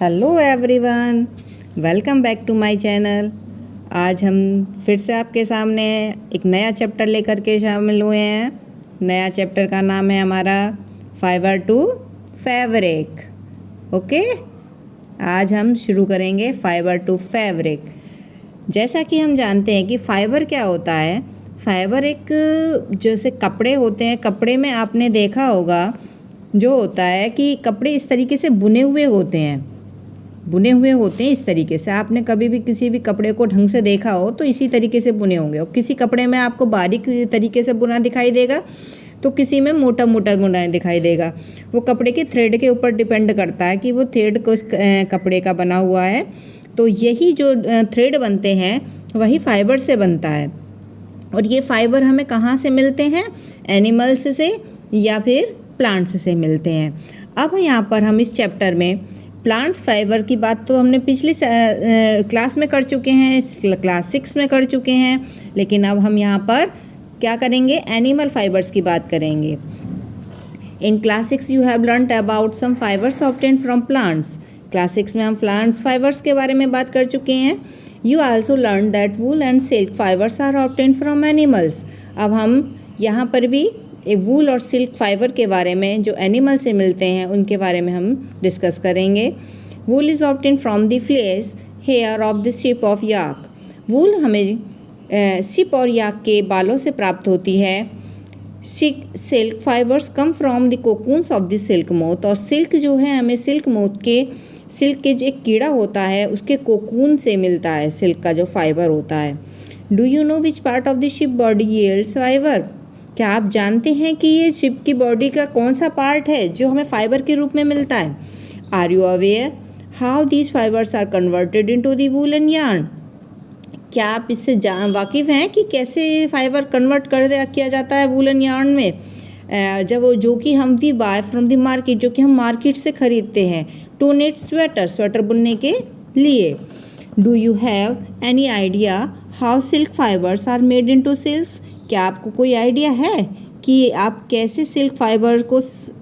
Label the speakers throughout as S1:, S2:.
S1: Hello everyone, welcome back to my channel. आज हम फिर से आपके सामने एक नया चैप्टर लेकर के शामिल हुए हैं। नया चैप्टर का नाम है हमारा फाइबर टू फैब्रिक। ओके, आज हम शुरू करेंगे फाइबर टू फैब्रिक। जैसा कि हम जानते हैं कि फाइबर क्या होता है। फाइबर एक जैसे कपड़े होते हैं, कपड़े में आपने देखा होगा जो होता है कि कपड़े इस तरीके से बुने हुए होते हैं इस तरीके से। आपने कभी भी किसी भी कपड़े को ढंग से देखा हो तो इसी तरीके से बुने होंगे। और किसी कपड़े में आपको बारीक तरीके से बुना दिखाई देगा तो किसी में मोटा मोटा बुना दिखाई देगा। वो कपड़े के थ्रेड के ऊपर डिपेंड करता है कि वो थ्रेड किस कपड़े का बना हुआ है। तो यही जो थ्रेड बनते हैं वही फाइबर से बनता है। और ये फाइबर हमें कहाँ से मिलते हैं? एनिमल्स से या फिर प्लांट्स से मिलते हैं। अब यहाँ पर हम इस चैप्टर में प्लांट फाइबर की बात तो हमने पिछली क्लास में कर चुके हैं, क्लास 6 में कर चुके हैं। लेकिन अब हम यहाँ पर क्या करेंगे? एनिमल फाइबर्स की बात करेंगे। In class 6 you have learned about some fibres obtained from plants. Class 6 में हम प्लांट्स फाइबर्स के बारे में बात कर चुके हैं। You also learn that wool and silk fibres are obtained from animals. अब हम यहाँ पर भी एक वूल और सिल्क फाइबर के बारे में जो एनिमल से मिलते हैं उनके बारे में हम डिस्कस करेंगे। Wool is obtained from the flesh hair of the sheep of yak. Wool हमें शिप और याक के बालों से प्राप्त होती है। Silk fibres come from the cocoons of the silk moth. और सिल्क जो है हमें सिल्क के जो एक कीड़ा होता है उसके कोकून से मिलता है, सिल्क का जो फाइबर होता है। Do you know which part of the ship body yields fibre? क्या आप जानते हैं कि ये शिप की बॉडी का कौन सा पार्ट है जो हमें फाइबर के रूप में मिलता है? Are you aware how these fibres are converted into the wool and yarn? क्या आप इससे वाकिफ़ हैं कि कैसे फाइबर कन्वर्ट किया जाता है वूल एंड यार्न में? जो कि हम we buy from the market, जो कि हम मार्केट से खरीदते हैं टू नेट स्वेटर बुनने के लिए। Do you have any idea how silk fibres are made into silks? क्या आपको कोई आइडिया है कि आप कैसे सिल्क फाइबर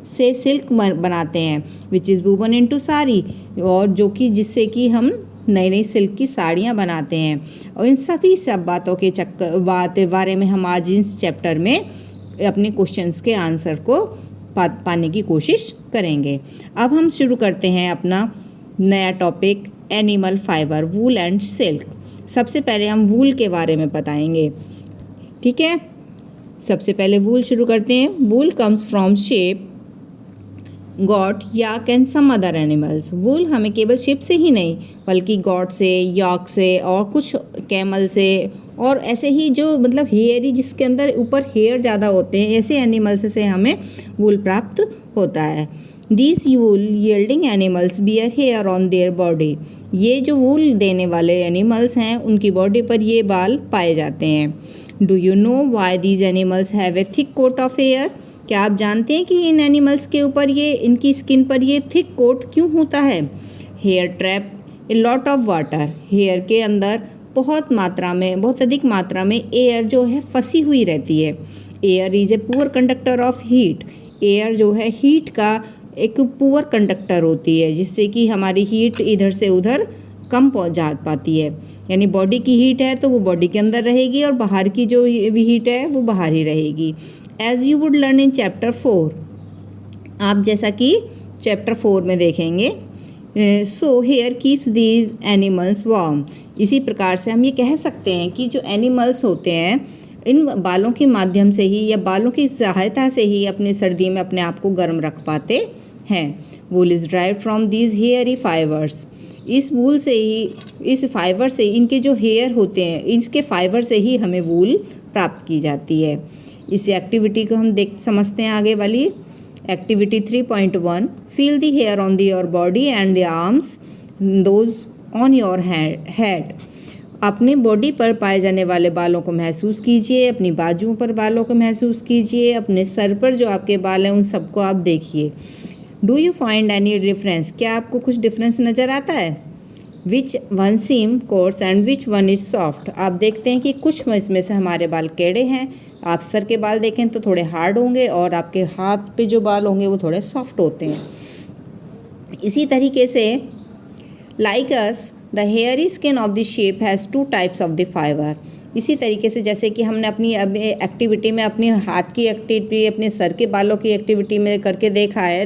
S1: से सिल्क बनाते हैं? Which is woven into sari, और जो कि जिससे कि हम नई नई सिल्क की साड़ियाँ बनाते हैं। और इन सभी सब बातों के बारे में हम आज इस चैप्टर में अपने क्वेश्चंस के आंसर को पाने की कोशिश करेंगे। अब हम शुरू करते हैं अपना नया topic animal fibre, wool and silk. सबसे पहले हम वूल के बारे में बताएंगे, ठीक है। सबसे पहले वूल शुरू करते हैं। Wool comes from sheep, goat, yak and some other animals. Wool हमें केवल शेप से ही नहीं बल्कि गॉट से, याक से और कुछ कैमल से और ऐसे ही जो मतलब हेयरी जिसके अंदर ऊपर हेयर ज़्यादा होते हैं, ऐसे एनिमल्स से हमें वूल प्राप्त होता है। These wool yielding animals bear hair on their body. ये जो वूल देने वाले एनिमल्स हैं उनकी बॉडी पर ये बाल पाए जाते हैं। Do you know why these animals have a thick coat of hair? क्या आप जानते हैं कि इन एनिमल्स के ऊपर इनकी स्किन पर ये थिक कोट क्यों होता है? Hair trap a lot of water. Hair के अंदर बहुत अधिक मात्रा में एयर जो है फंसी हुई रहती है। Air is a poor conductor of heat. Air जो है हीट का एक पुअर कंडक्टर होती है, जिससे कि हमारी हीट इधर से उधर कम पहुँच जा पाती है। यानी बॉडी की हीट है तो वो बॉडी के अंदर रहेगी और बाहर की जो हीट है वो बाहर ही रहेगी। As you would learn in chapter 4, आप जैसा कि चैप्टर 4 में देखेंगे। So hair keeps these animals warm. इसी प्रकार से हम ये कह सकते हैं कि जो एनिमल्स होते हैं इन बालों के माध्यम से ही या बालों की सहायता से ही अपने सर्दी में अपने आप को गर्म रख पाते हैं। Wool is derived from these hairy fibres. इस वूल से ही, इस फाइबर से, इनके जो हेयर होते हैं इसके फाइबर से ही हमें वूल प्राप्त की जाती है। इस एक्टिविटी को हम समझते हैं आगे वाली activity 3.1। Feel the hair on your body and the arms those on your head. अपने बॉडी पर पाए जाने वाले बालों को महसूस कीजिए, अपनी बाजुओं पर बालों को महसूस कीजिए, अपने सर पर जो आपके बाल हैं उन सबको आप देखिए। Do you find any difference? क्या आपको कुछ डिफरेंस नज़र आता है? Which one seem coarse and which one is soft. आप देखते हैं कि कुछ इसमें से हमारे बाल टेढ़े हैं। आप सर के बाल देखें तो थोड़े हार्ड होंगे और आपके हाथ पे जो बाल होंगे वो थोड़े सॉफ्ट होते हैं। इसी तरीके से like us the hairy skin of the shape has 2 types of the fibre. इसी तरीके से जैसे कि हमने अपनी एक्टिविटी में अपने हाथ की एक्टिविटी, अपने सर के बालों की एक्टिविटी में करके देखा है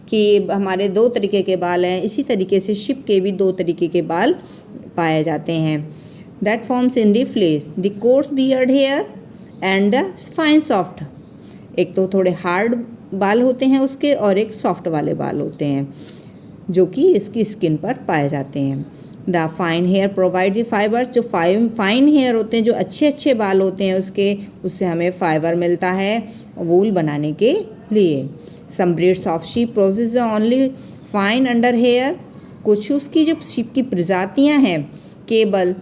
S1: कि हमारे 2 तरीके के बाल हैं, इसी तरीके से शिप के भी 2 तरीके के बाल पाए जाते हैं। That forms in the fleece the coarse beard hair and the fine soft. एक तो थोड़े हार्ड बाल होते हैं उसके, और एक सॉफ्ट वाले बाल होते हैं जो कि इसकी स्किन पर पाए जाते हैं। The fine hair provide the fibres. जो फाइन हेयर होते हैं, जो अच्छे अच्छे बाल होते हैं उसके, उससे हमें फाइबर मिलता है वूल बनाने के लिए। Some breeds of sheep process only fine under hair. कुछ उसकी जो शीप की प्रजातियां हैं केवल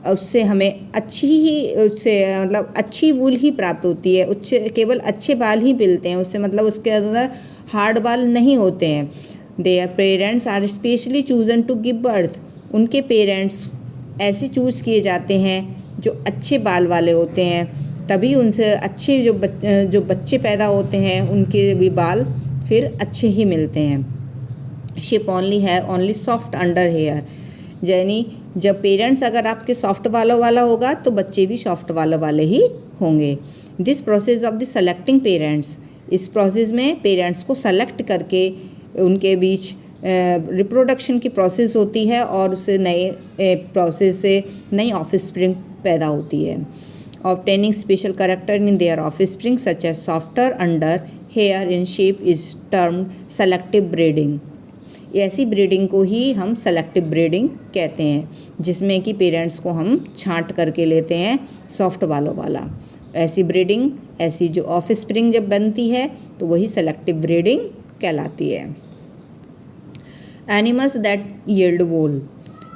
S1: उससे हमें अच्छी वूल ही प्राप्त होती है, केवल अच्छे बाल ही मिलते हैं उससे, मतलब उसके अंदर हार्ड बाल नहीं होते हैं। Their parents are specially chosen to give birth. उनके पेरेंट्स ऐसे चूज़ किए जाते हैं जो अच्छे बाल वाले होते हैं, तभी उनसे अच्छे जो बच्चे पैदा होते हैं उनके भी बाल फिर अच्छे ही मिलते हैं। Sheep only soft under hair. यानी जब पेरेंट्स अगर आपके सॉफ्ट बालों वाला होगा तो बच्चे भी सॉफ्ट बालों वाले ही होंगे। This process of the selecting parents. इस प्रोसेस में पेरेंट्स को सेलेक्ट करके उनके बीच रिप्रोडक्शन की प्रोसेस होती है और उससे प्रोसेस से नई ऑफस्प्रिंग पैदा होती है। Obtaining special character in their offspring such as softer under hair in sheep is termed selective breeding. ऐसी ब्रीडिंग को ही हम सेलेक्टिव ब्रीडिंग कहते हैं, जिसमें कि पेरेंट्स को हम छांट करके लेते हैं सॉफ्ट बालों वाला। ऐसी ब्रीडिंग, ऐसी जो ऑफस्प्रिंग जब बनती है तो वही सेलेक्टिव ब्रीडिंग कहलाती है। Animals that yield wool.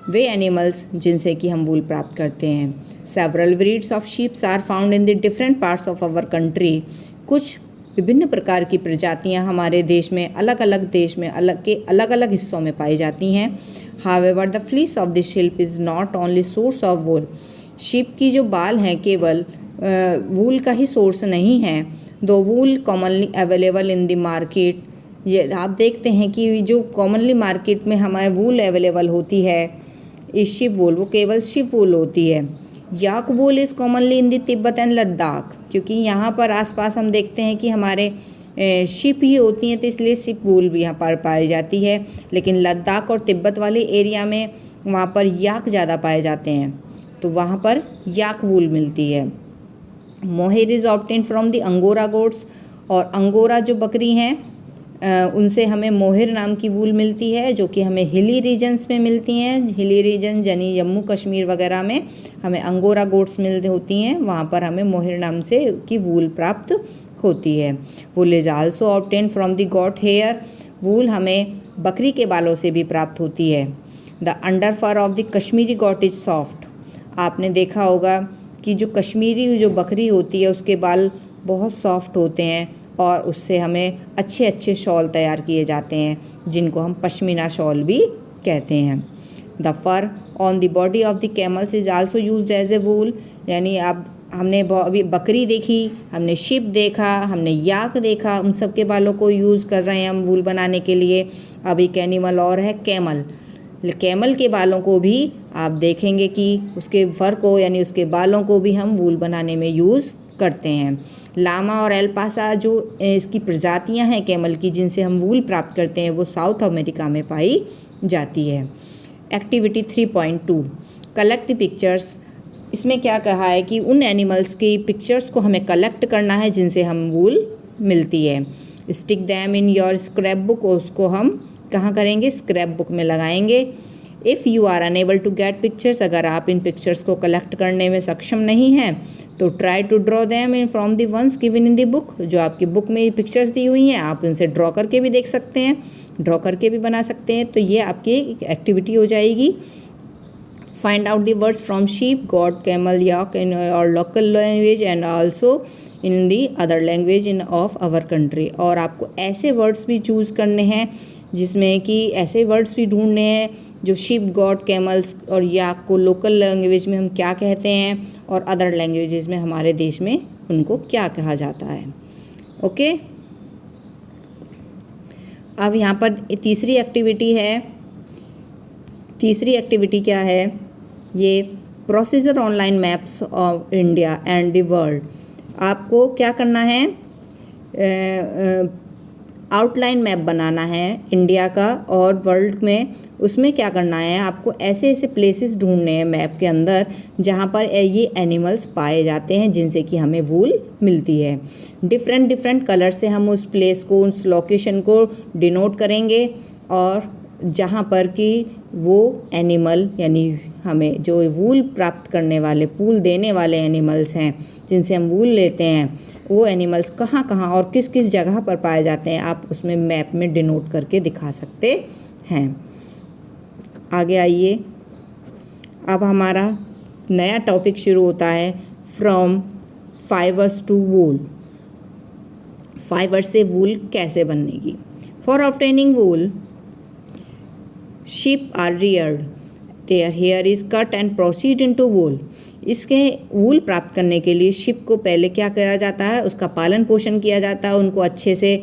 S1: वे एनिमल्स जिनसे कि हम वूल प्राप्त करते हैं। Several breeds of sheeps are found in the different parts of our country. कुछ विभिन्न प्रकार की प्रजातियां हमारे देश में अलग अलग हिस्सों में पाई जाती हैं। However the fleece of the sheep is not only source of wool. Sheep की जो बाल हैं केवल वूल का ही सोर्स नहीं है। दो wool commonly available in the market. ये आप देखते हैं कि जो कॉमनली मार्केट में हमारे वूल अवेलेबल होती है इस शिप वूल, वो केवल शिप वूल होती है। Yak wool is commonly in the Tibet and Ladakh. क्योंकि यहाँ पर आसपास हम देखते हैं कि हमारे शिप ही होती हैं, तो इसलिए शिप वूल भी यहाँ पर पाई जाती है। लेकिन लद्दाख और तिब्बत वाले एरिया में वहाँ पर याक ज़्यादा पाए जाते हैं, तो वहाँ पर याक वूल मिलती है। Mohair is obtained from the angora goats. और अंगोरा जो बकरी हैं उनसे हमें मोहेर नाम की वूल मिलती है, जो कि हमें हिली रीजन्स में मिलती हैं। हिली रीजन यानी जम्मू कश्मीर वगैरह में हमें अंगोरा गोट्स होती हैं, वहाँ पर हमें मोहेर नाम से की वूल प्राप्त होती है। Wool is also obtain from the goat hair. Wool हमें बकरी के बालों से भी प्राप्त होती है। The under fur of the Kashmiri goat is soft. आपने देखा होगा कि जो कश्मीरी जो बकरी होती है उसके बाल बहुत सॉफ्ट होते हैं और उससे हमें अच्छे अच्छे शॉल तैयार किए जाते हैं, जिनको हम पश्मीना शॉल भी कहते हैं। The fur on the body of the camels is also use as a wool. यानी हमने अभी बकरी देखी, हमने शिप देखा, हमने याक देखा, उन सब के बालों को यूज़ कर रहे हैं हम वूल बनाने के लिए। अब एक एनिमल और है कैमल। कैमल के बालों को भी आप देखेंगे कि उसके फर को यानी उसके बालों को भी हम वूल बनाने में यूज़ करते हैं। लामा और एल्पासा जो इसकी प्रजातियां हैं कैमल की जिनसे हम वूल प्राप्त करते हैं, वो साउथ अमेरिका में पाई जाती है। Activity 3.2 collect the pictures. इसमें क्या कहा है कि उन एनिमल्स की पिक्चर्स को हमें कलेक्ट करना है जिनसे हम वूल मिलती है। Stick them in your scrap book. उसको हम कहाँ करेंगे? स्क्रैप बुक में लगाएंगे। If you are unable to get pictures. अगर आप इन पिक्चर्स को कलेक्ट करने में सक्षम नहीं हैं तो try to draw them in from the ones given in the book. जो आपकी बुक में पिक्चर्स दी हुई हैं आप उनसे ड्रॉ करके भी देख सकते हैं, ड्रॉ करके भी बना सकते हैं। तो ये आपकी एक्टिविटी हो जाएगी। Find out the words from sheep, goat, camel, yak in our local language and also in the other language in of our country. और आपको ऐसे वर्ड्स भी चूज़ करने हैं जिसमें कि ऐसे वर्ड्स भी ढूंढने हैं जो शिप, गॉड, कैमल्स और याक को लोकल लैंग्वेज में हम क्या कहते हैं और अदर लैंग्वेजेस में हमारे देश में उनको क्या कहा जाता है। ओके, अब यहाँ पर तीसरी एक्टिविटी है तीसरी एक्टिविटी क्या है, ये procedure online maps of India and the world. आपको क्या करना है, आउटलाइन मैप बनाना है इंडिया का और वर्ल्ड में। उसमें क्या करना है, आपको ऐसे ऐसे प्लेसेस ढूंढने हैं मैप के अंदर जहाँ पर ये एनिमल्स पाए जाते हैं जिनसे कि हमें वूल मिलती है। डिफरेंट डिफरेंट कलर से हम उस प्लेस को, उस लोकेशन को डिनोट करेंगे और जहाँ पर कि वो एनिमल यानी हमें जो वूल प्राप्त करने वाले, वूल देने वाले एनिमल्स हैं जिनसे हम वूल लेते हैं, वो एनिमल्स कहाँ कहाँ और किस किस जगह पर पाए जाते हैं, आप उसमें मैप में डिनोट करके दिखा सकते हैं। आगे आइए, अब हमारा नया टॉपिक शुरू होता है, from fibres to wool. Fibre से वूल कैसे बनेगी। For obtaining wool sheep are reared, their hair is cut and proceed into wool। इसके वूल प्राप्त करने के लिए शिप को पहले क्या किया जाता है, उसका पालन पोषण किया जाता है, उनको अच्छे से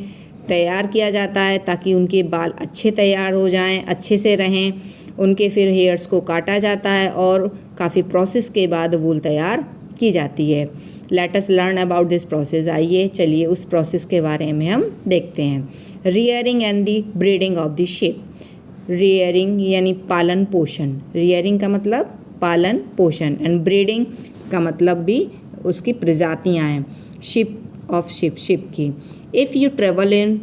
S1: तैयार किया जाता है ताकि उनके बाल अच्छे तैयार हो जाएं, अच्छे से रहें। उनके फिर हेयर्स को काटा जाता है और काफ़ी प्रोसेस के बाद वूल तैयार की जाती है। Let us learn about this process. आइए चलिए उस प्रोसेस के बारे में हम देखते हैं। Rearing and the breeding of the ship. Rearing यानी पालन पोषण, रियरिंग का मतलब पालन पोषण एंड ब्रीडिंग का मतलब भी उसकी प्रजातियां हैं। शिप ऑफ शिप की। If you travel in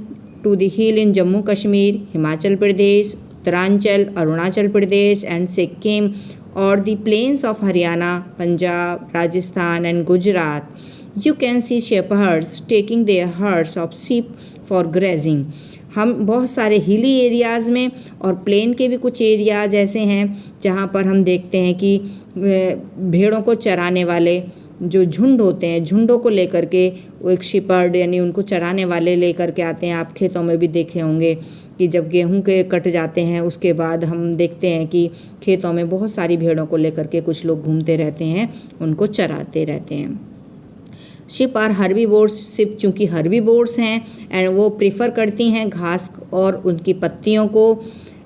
S1: to the hill in Jammu Kashmir, Himachal Pradesh, Uttaranchal, Arunachal Pradesh and Sikkim or the plains of Haryana, Punjab, Rajasthan and Gujarat, you can see shepherds taking their herds of sheep for grazing। हम बहुत सारे हिली एरियाज़ में और प्लेन के भी कुछ areas ऐसे हैं जहाँ पर हम देखते हैं कि भेड़ों को चराने वाले जो झुंड होते हैं, झुंडों को लेकर के वो एक शेपर्ड यानी उनको चराने वाले लेकर के आते हैं। आप खेतों में भी देखे होंगे कि जब गेहूं के कट जाते हैं उसके बाद हम देखते हैं कि खेतों में बहुत सारी भेड़ों को लेकर के कुछ लोग घूमते रहते हैं, उनको चराते रहते हैं। Sheep are herbivores. शिप चूँकि हर्बीवोर्स हैं एंड वो प्रेफर करती हैं घास और उनकी पत्तियों को,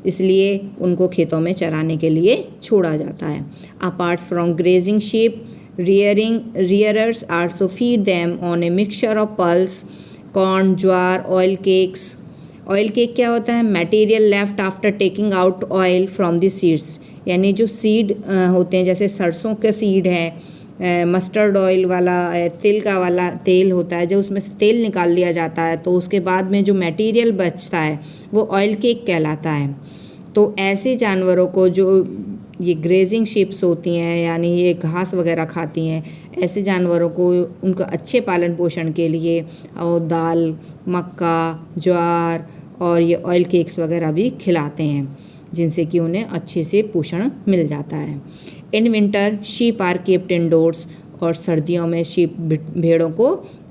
S1: इसलिए उनको खेतों में चराने के लिए छोड़ा जाता है। Apart from grazing ship, rearers also feed them on a mixture of pulse, corn, jowar, oil cakes. Oil cake क्या होता है, material left after taking out oil from the seeds, यानी जो सीड होते हैं जैसे सरसों के सीड है, मस्टर्ड ऑयल वाला तिल का वाला तेल होता है, जो उसमें से तेल निकाल लिया जाता है तो उसके बाद में जो मटेरियल बचता है वो ऑयल केक कहलाता है। तो ऐसे जानवरों को जो ये ग्रेजिंग शिप्स होती हैं यानी ये घास वगैरह खाती हैं, ऐसे जानवरों को उनका अच्छे पालन पोषण के लिए और दाल, मक्का, ज्वार और ये ऑयल केक्स वगैरह भी खिलाते हैं जिनसे कि उन्हें अच्छे से पोषण मिल जाता है। In winter sheep are kept indoors, और सर्दियों में शीप भेड़ों को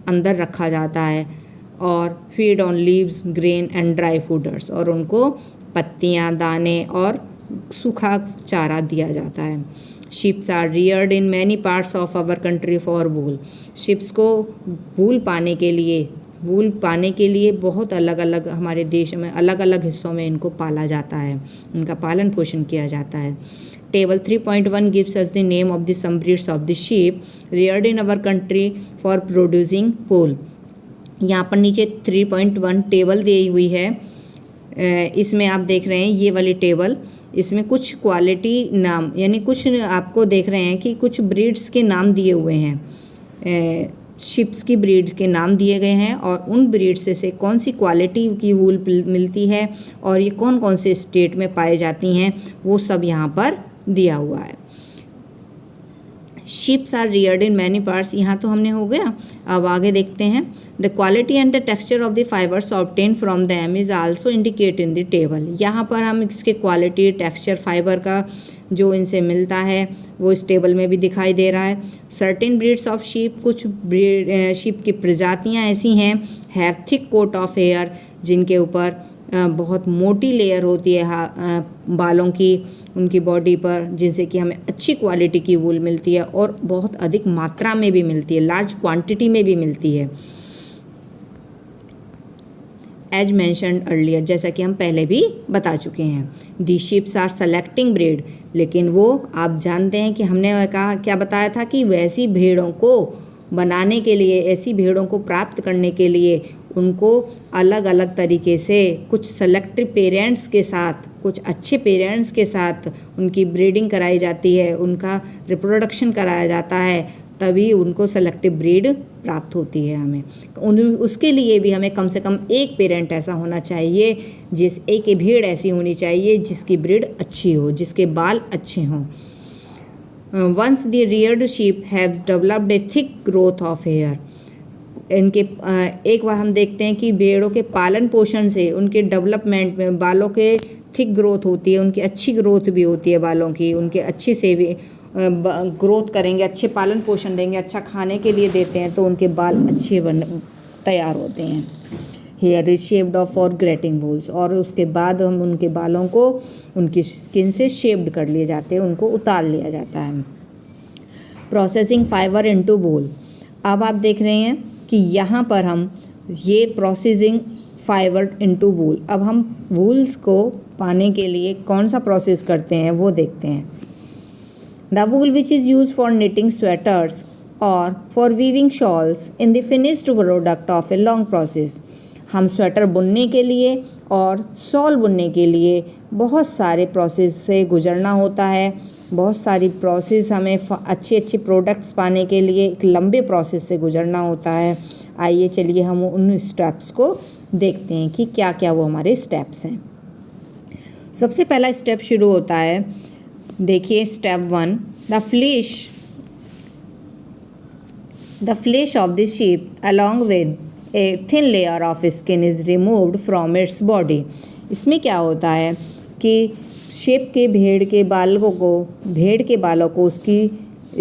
S1: अंदर रखा जाता है और feed on leaves, grain and dry fodders, और उनको पत्तियाँ, दाने और सूखा चारा दिया जाता है। Sheeps are reared in many parts of our country for wool. Sheeps को वूल पाने के लिए बहुत अलग अलग हमारे देश में अलग अलग हिस्सों में इनको पाला जाता है, उनका पालन पोषण किया जाता है। Table 3.1 gives us the name of the some breeds of the sheep reared in our country for producing wool। यहाँ पर नीचे 3.1 टेबल दी हुई है। इसमें आप देख रहे हैं ये वाली टेबल, इसमें कुछ क्वालिटी नाम यानी कुछ आपको देख रहे हैं कि कुछ ब्रीड्स के नाम दिए हुए हैं, शिप्स की ब्रीड के नाम दिए गए हैं और उन ब्रीड्स से कौन सी क्वालिटी की वूल मिलती है और ये कौन कौन से स्टेट में पाई जाती हैं वो सब यहाँ पर दिया हुआ है। Sheeps are reared in many parts, यहाँ तो हमने हो गया। अब आगे देखते हैं। The quality and the texture of the fibres obtain from them is also indicate in the table. यहाँ पर हम इसके क्वालिटी, टेक्सचर, फाइबर का जो इनसे मिलता है वो इस टेबल में भी दिखाई दे रहा है। सर्टेन ब्रीड्स ऑफ शीप, कुछ शीप की प्रजातियाँ ऐसी हैं, have thick coat of hair, जिनके ऊपर बहुत मोटी लेयर होती है बालों की उनकी बॉडी पर, जिनसे कि हमें अच्छी क्वालिटी की वूल मिलती है और बहुत अधिक मात्रा में भी मिलती है, लार्ज क्वांटिटी में भी मिलती है। एज मैंशनड अर्लियर, जैसा कि हम पहले भी बता चुके हैं। दी शिप्स आर सेलेक्टिंग ब्रीड, लेकिन वो आप जानते हैं कि हमने कहा क्या बताया था कि वैसी भेड़ों को बनाने के लिए, ऐसी भेड़ों को प्राप्त करने के लिए उनको अलग अलग तरीके से कुछ सेलेक्टिव पेरेंट्स के साथ, कुछ अच्छे पेरेंट्स के साथ उनकी ब्रीडिंग कराई जाती है, उनका रिप्रोडक्शन कराया जाता है, तभी उनको सेलेक्टिव ब्रीड प्राप्त होती है। हमें उसके लिए भी हमें कम से कम एक पेरेंट ऐसा होना चाहिए, एक भेड़ ऐसी होनी चाहिए जिसकी ब्रीड अच्छी हो, जिसके बाल अच्छे हों। Once the reared sheep have developed a thick growth of hair, इनके एक बार हम देखते हैं कि भेड़ों के पालन पोषण से उनके डेवलपमेंट में बालों के थिक ग्रोथ होती है, उनकी अच्छी ग्रोथ भी होती है बालों की, उनके अच्छी से भी ग्रोथ करेंगे, अच्छे पालन पोषण देंगे, अच्छा खाने के लिए देते हैं तो उनके बाल अच्छे तैयार होते हैं। Here is shaped of for grating wools, और उसके बाद हम उनके बालों को उनकी स्किन से शेप्ड कर लिए जाते हैं, उनको उतार लिया जाता है। प्रोसेसिंग फाइबर इनटू वूल, अब आप देख रहे हैं कि यहाँ पर हम ये प्रोसेसिंग फाइबर इनटू वूल, अब हम वूल्स को पाने के लिए कौन सा प्रोसेस करते हैं वो देखते हैं। The wool which is used for knitting sweaters or for weaving shawls in the finished product of a long process, हम स्वेटर बुनने के लिए और शॉल बुनने के लिए बहुत सारे प्रोसेस से गुजरना होता है, बहुत सारी प्रोसेस हमें अच्छे अच्छे प्रोडक्ट्स पाने के लिए एक लंबे प्रोसेस से गुजरना होता है। आइए चलिए हम उन स्टेप्स को देखते हैं कि क्या क्या वो हमारे स्टेप्स हैं। सबसे पहला स्टेप शुरू होता है, देखिए step 1, the flash of the sheep along with a thin layer of skin is removed from its body. इसमें क्या होता है कि शेप के भेड़ के बालों को उसकी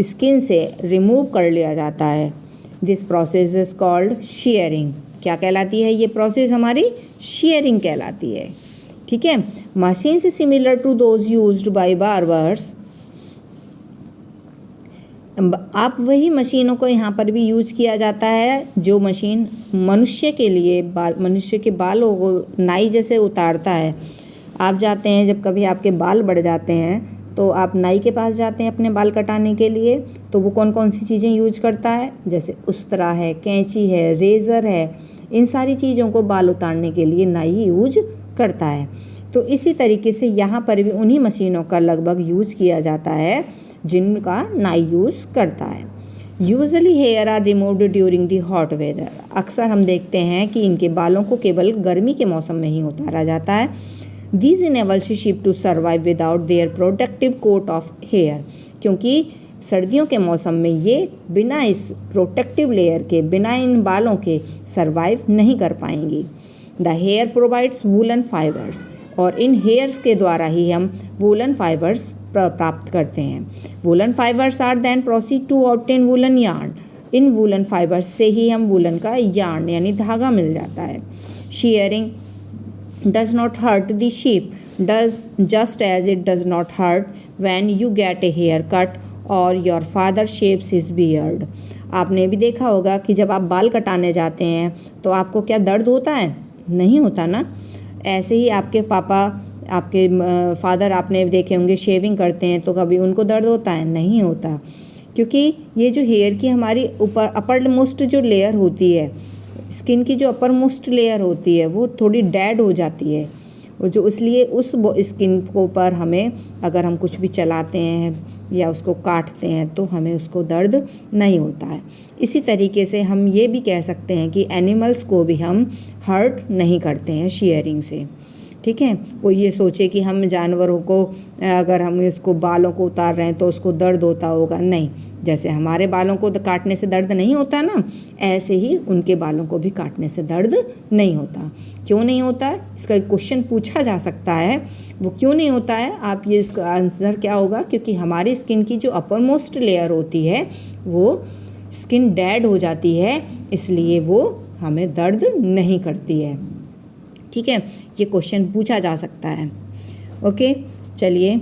S1: स्किन से रिमूव कर लिया जाता है। This process is called sharing. क्या कहलाती है ये प्रोसेस? हमारी शेयरिंग कहलाती है। ठीक है, मशीन से similar to those used by barbers, आप वही मशीनों को यहाँ पर भी यूज किया जाता है जो मशीन मनुष्य के बालों को नाई जैसे उतारता है। आप जाते हैं, जब कभी आपके बाल बढ़ जाते हैं तो आप नाई के पास जाते हैं अपने बाल कटाने के लिए, तो वो कौन कौन सी चीज़ें यूज करता है, जैसे उस्तरा है, कैंची है, रेज़र है, इन सारी चीज़ों को बाल उतारने के लिए नाई यूज करता है। तो इसी तरीके से यहाँ पर भी उन्हीं मशीनों का लगभग यूज किया जाता है जिनका नाई यूज़ करता है। Usually hair are removed during the hot weather, अक्सर हम देखते हैं कि इनके बालों को केवल गर्मी के मौसम में ही उतारा जाता है। These enables sheep to survive without their protective coat of hair, क्योंकि सर्दियों के मौसम में ये बिना इस प्रोटेक्टिव लेयर के, बिना इन बालों के सर्वाइव नहीं कर पाएंगी। The hair provides woollen fibres, और इन हेयर्स के द्वारा ही हम वूलन फाइबर्स प्राप्त करते हैं। Woollen fibres are then proceed to obtain woollen yarn, इन वूलन फाइबर्स से ही हम वूलन का यार्न यानी धागा मिल जाता है। Sharing does not hurt the sheep, just as it does not hurt when you get a haircut or your father shaves his beard. आपने भी देखा होगा कि जब आप बाल कटाने जाते हैं तो आपको क्या दर्द होता है? नहीं होता ना। ऐसे ही आपके पापा, आपके फादर आपने देखे होंगे शेविंग करते हैं तो कभी उनको दर्द होता है? नहीं होता, क्योंकि ये जो हेयर की हमारी अपर मोस्ट जो लेयर होती है, स्किन की जो अपर मोस्ट लेयर होती है वो थोड़ी डेड हो जाती है, वो जो इसलिए उस स्किन को पर हमें अगर हम कुछ भी चलाते हैं या उसको काटते हैं तो हमें उसको दर्द नहीं होता है। इसी तरीके से हम ये भी कह सकते हैं कि एनिमल्स को भी हम हर्ट नहीं करते हैं शेयरिंग से। ठीक है, कोई ये सोचे कि हम जानवरों को अगर हम इसको बालों को उतार रहे हैं तो उसको दर्द होता होगा, नहीं। जैसे हमारे बालों को काटने से दर्द नहीं होता ना, ऐसे ही उनके बालों को भी काटने से दर्द नहीं होता। क्यों नहीं होता है? इसका एक क्वेश्चन पूछा जा सकता है, वो क्यों नहीं होता है? आप ये इसका आंसर क्या होगा? क्योंकि हमारी स्किन की जो अपर मोस्ट लेयर होती है वो स्किन डेड हो जाती है, इसलिए वो हमें दर्द नहीं करती है। ठीक है, ये क्वेश्चन पूछा जा सकता है। ओके, चलिए।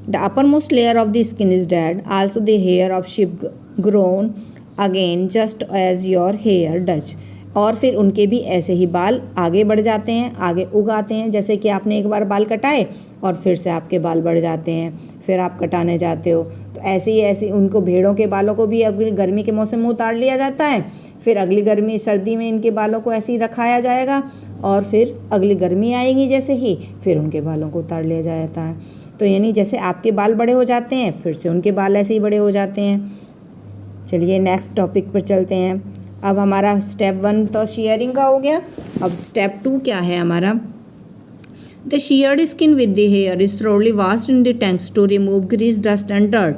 S1: The uppermost layer of the skin is dead. Also the hair of sheep grown again just as your hair does. और फिर उनके भी ऐसे ही बाल आगे बढ़ जाते हैं, आगे उग आते हैं। जैसे कि आपने एक बार बाल कटाए और फिर से आपके बाल बढ़ जाते हैं, फिर आप कटाने जाते हो। तो ऐसे उनको भेड़ों के बालों को भी अगली गर्मी के मौसम में उतार लिया जाता है, फिर अगली गर्मी सर्दी में इनके बालों को ऐसे ही रखाया जाएगा, और फिर अगली गर्मी आएगी जैसे ही, फिर उनके बालों को उतार लिया जाता है। तो यानी जैसे आपके बाल बड़े हो जाते हैं, फिर से उनके बाल ऐसे ही बड़े हो जाते हैं। चलिए नेक्स्ट टॉपिक पर चलते हैं। अब हमारा स्टेप 1 तो शेयरिंग का हो गया। अब स्टेप 2 क्या है हमारा? The sheared skin with the hair is thoroughly washed in the tanks to remove grease, dust and dirt.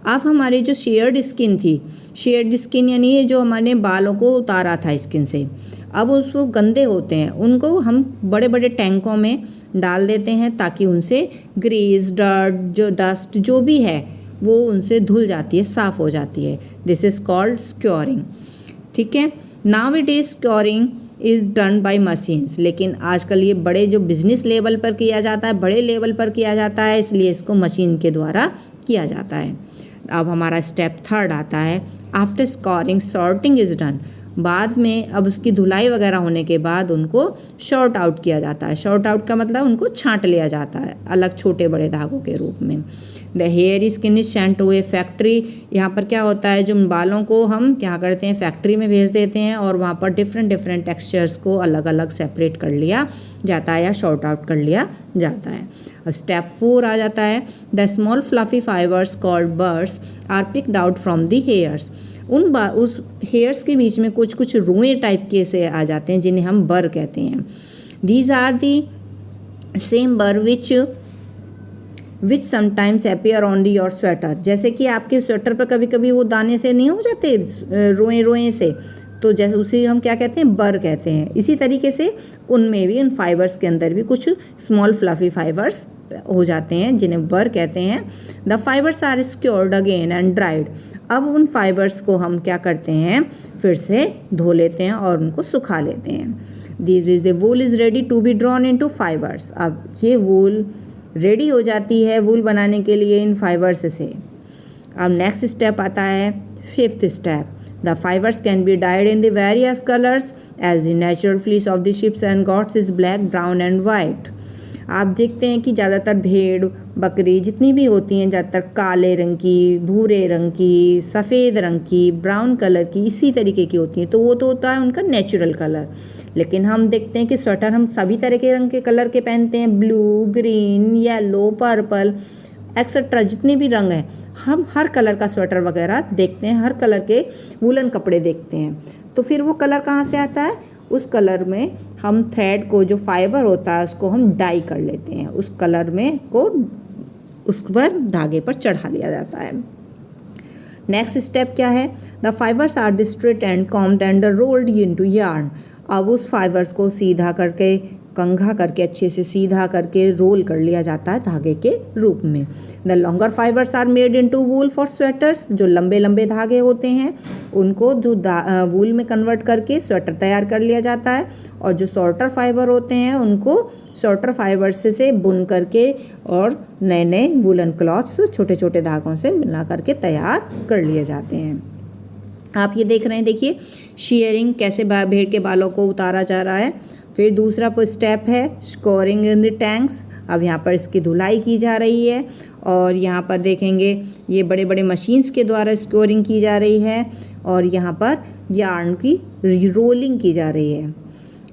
S1: अब हमारी जो शेयर्ड स्किन थी, शेयर्ड स्किन यानी ये जो हमारे बालों को उतारा था स्किन से, अब उसको गंदे होते हैं, उनको हम बड़े बड़े टैंकों में डाल देते हैं ताकि उनसे ग्रीस, डर्ट, जो डस्ट जो भी है वो उनसे धुल जाती है, साफ़ हो जाती है। This is called scouring. ठीक है। Now it is scouring is done by machines. लेकिन आजकल ये बड़े जो बिजनेस लेवल पर किया जाता है, बड़े लेवल पर किया जाता है, इसलिए इसको मशीन के द्वारा किया जाता है। अब हमारा स्टेप 3 आता है। After scoring sorting is done. बाद में अब उसकी धुलाई वगैरह होने के बाद उनको शॉर्ट आउट किया जाता है। शॉर्ट आउट का मतलब उनको छांट लिया जाता है अलग छोटे बड़े धागों के रूप में। The hair skin is sent to a factory. यहाँ पर क्या होता है, जो बालों को हम क्या करते हैं, फैक्ट्री में भेज देते हैं और वहाँ पर डिफरेंट टेक्सचर्स को अलग अलग सेपरेट कर लिया जाता है या शॉर्ट आउट कर लिया जाता है। अब स्टेप 4 आ जाता है। The small fluffy fibres called burrs are picked out from the hairs. उस हेयर्स के बीच में कुछ कुछ रुएं टाइप के से आ जाते हैं जिन्हें हम बर कहते हैं। These are the same burr which sometimes appear on the your sweater. जैसे कि आपके स्वेटर पर कभी कभी वो दाने से नहीं हो जाते, रोएं से, तो जैसे उसे हम क्या कहते हैं, बर कहते हैं। इसी तरीके से उनमें भी, उन फाइबर्स के अंदर भी कुछ स्मॉल फ्लफी फाइबर्स हो जाते हैं जिन्हें बर कहते हैं। The fibres are scoured again and dried. अब उन फाइबर्स को हम क्या करते हैं, फिर से धो लेते हैं और उनको सुखा लेते हैं। This is the wool is ready to be drawn into fibres. अब ये वूल रेडी हो जाती है वूल बनाने के लिए इन फाइबर्स से। अब नेक्स्ट स्टेप आता है, 5th step. The fibres can be dyed in the various colours as the natural fleece of the sheeps and goats is black, brown and white. आप देखते हैं कि ज़्यादातर भेड़ बकरी जितनी भी होती हैं, ज़्यादातर काले रंग की, भूरे रंग की, सफ़ेद रंग की, ब्राउन कलर की, इसी तरीके की होती हैं। तो वो तो होता है उनका नेचुरल कलर। लेकिन हम देखते हैं कि स्वेटर हम सभी तरह के रंग के कलर के पहनते हैं, blue, green, yellow, purple etcetera, जितने भी रंग हैं, हम हर कलर का स्वेटर वगैरह देखते हैं, हर कलर के वूलन कपड़े देखते हैं। तो फिर वो कलर कहाँ से आता है? उस कलर में हम थ्रेड को, जो फाइबर होता है, उसको हम डाई कर लेते हैं, उस कलर में को उस पर धागे पर चढ़ा लिया जाता है। नेक्स्ट स्टेप क्या है? The fibres are the straight and combed and rolled into yarn. अब उस फाइबर्स को सीधा करके, कंघा करके, अच्छे से सीधा करके रोल कर लिया जाता है धागे के रूप में। The longer fibres are made into wool for sweaters. जो लंबे लंबे धागे होते हैं उनको जो वूल में कन्वर्ट करके स्वेटर तैयार कर लिया जाता है, और जो शॉर्टर फाइबर होते हैं उनको शॉर्टर फाइबर से बुन करके और नए नए वूलन क्लॉथ्स छोटे छोटे धागों से मिला करके तैयार कर लिए जाते हैं। आप ये देख रहे हैं, देखिए शेयरिंग कैसे भेड़ के बालों को उतारा जा रहा है। फिर दूसरा स्टेप है स्कोरिंग इन द टैंक्स। अब यहाँ पर इसकी धुलाई की जा रही है, और यहाँ पर देखेंगे ये बड़े बड़े मशीन्स के द्वारा स्कोरिंग की जा रही है, और यहाँ पर यार्न की रोलिंग की जा रही है।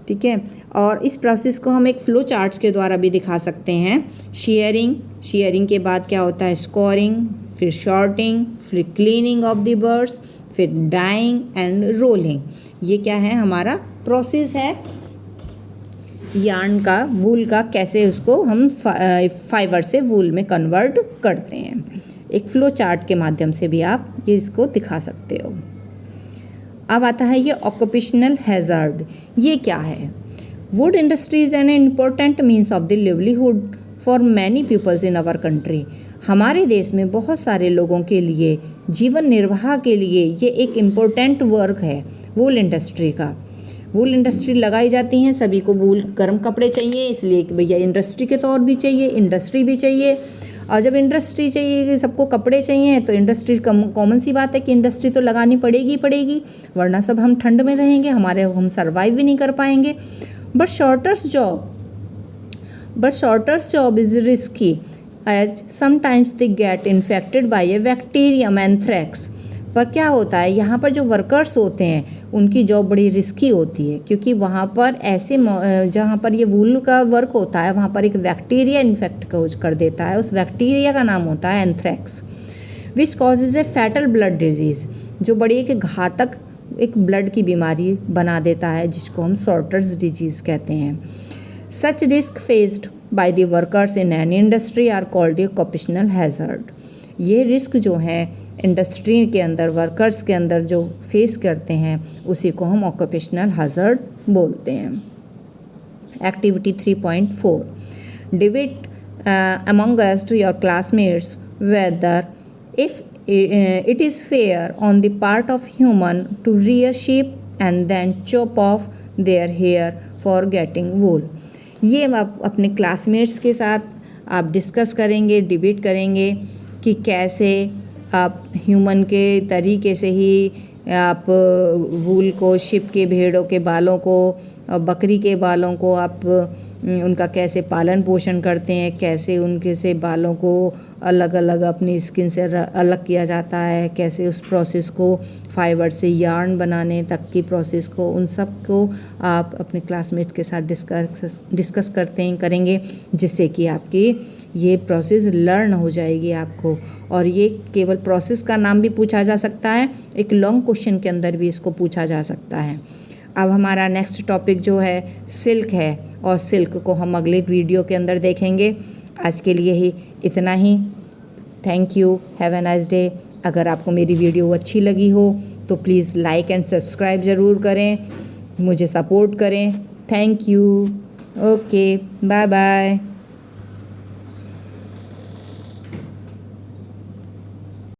S1: ठीक है। और इस प्रोसेस को हम एक फ्लो चार्ट्स के द्वारा भी दिखा सकते हैं। शेयरिंग के बाद क्या होता है? स्कोरिंग, फिर शॉर्टिंग, फिर क्लीनिंग ऑफ द बर्ड्स, फिर डाइंग एंड रोलिंग। ये क्या है? हमारा प्रोसेस है यार्न का, वूल का, कैसे उसको हम फाइबर से वूल में कन्वर्ट करते हैं। एक फ्लो चार्ट के माध्यम से भी आप ये इसको दिखा सकते हो। अब आता है ये ऑक्यूपेशनल हैज़ार्ड। ये क्या है? Wood industry is an important means of the livelihood for many peoples in our country. हमारे देश में बहुत सारे लोगों के लिए जीवन निर्वाह के लिए ये एक इम्पोर्टेंट वर्क है वूल इंडस्ट्री का। वूल इंडस्ट्री लगाई जाती हैं, सभी को वूल गर्म कपड़े चाहिए, इसलिए कि भैया इंडस्ट्री के तौर भी चाहिए, इंडस्ट्री भी चाहिए। और जब इंडस्ट्री चाहिए कि सबको कपड़े चाहिए तो इंडस्ट्री कॉमन सी बात है कि इंडस्ट्री तो लगानी पड़ेगी, वरना सब हम ठंड में रहेंगे, हम सर्वाइव भी नहीं कर पाएंगे। But sorter's job is risky as sometimes they get infected by a bacterium anthrax. पर क्या होता है, यहाँ पर जो वर्कर्स होते हैं उनकी जॉब बड़ी रिस्की होती है, क्योंकि वहाँ पर जहाँ पर ये वूल का वर्क होता है वहाँ पर एक बैक्टीरिया इन्फेक्ट कर देता है। उस बैक्टीरिया का नाम होता है anthrax, which causes A fatal blood disease, जो बड़ी एक घातक एक ब्लड की बीमारी बना देता है, जिसको हम शॉर्टर्स डिजीज़ कहते हैं। Such risk faced by the workers in an industry are called a occupational hazard. ये रिस्क जो है इंडस्ट्री के अंदर वर्कर्स के अंदर जो फेस करते हैं उसी को हम ऑक्यूपेशनल हैज़र्ड बोलते हैं। Activity 3.4 debate amongst your classmates whether if it is fair on the part of human to rear sheep and then chop off their hair for getting wool। ये आप अपने क्लासमेट्स के साथ आप डिस्कस करेंगे, debate करेंगे कि कैसे आप ह्यूमन के तरीके से ही आप वूल को, शिप के भेड़ों के बालों को, बकरी के बालों को आप उनका कैसे पालन पोषण करते हैं, कैसे उनके से बालों को अलग अलग अपनी स्किन से अलग किया जाता है, कैसे उस प्रोसेस को फाइबर से यार्न बनाने तक की प्रोसेस को, उन सब को आप अपने क्लासमेट के साथ डिस्कस करेंगे, जिससे कि आपकी ये प्रोसेस लर्न हो जाएगी आपको। और ये केवल प्रोसेस का नाम भी पूछा जा सकता है, एक लॉन्ग क्वेश्चन के अंदर भी इसको पूछा जा सकता है। अब हमारा नेक्स्ट टॉपिक जो है सिल्क है, और सिल्क को हम अगले वीडियो के अंदर देखेंगे। आज के लिए ही इतना ही। Thank you, have a nice day. अगर आपको मेरी वीडियो अच्छी लगी हो तो प्लीज़ लाइक एंड सब्सक्राइब ज़रूर करें, मुझे सपोर्ट करें। Thank you. Okay, bye bye.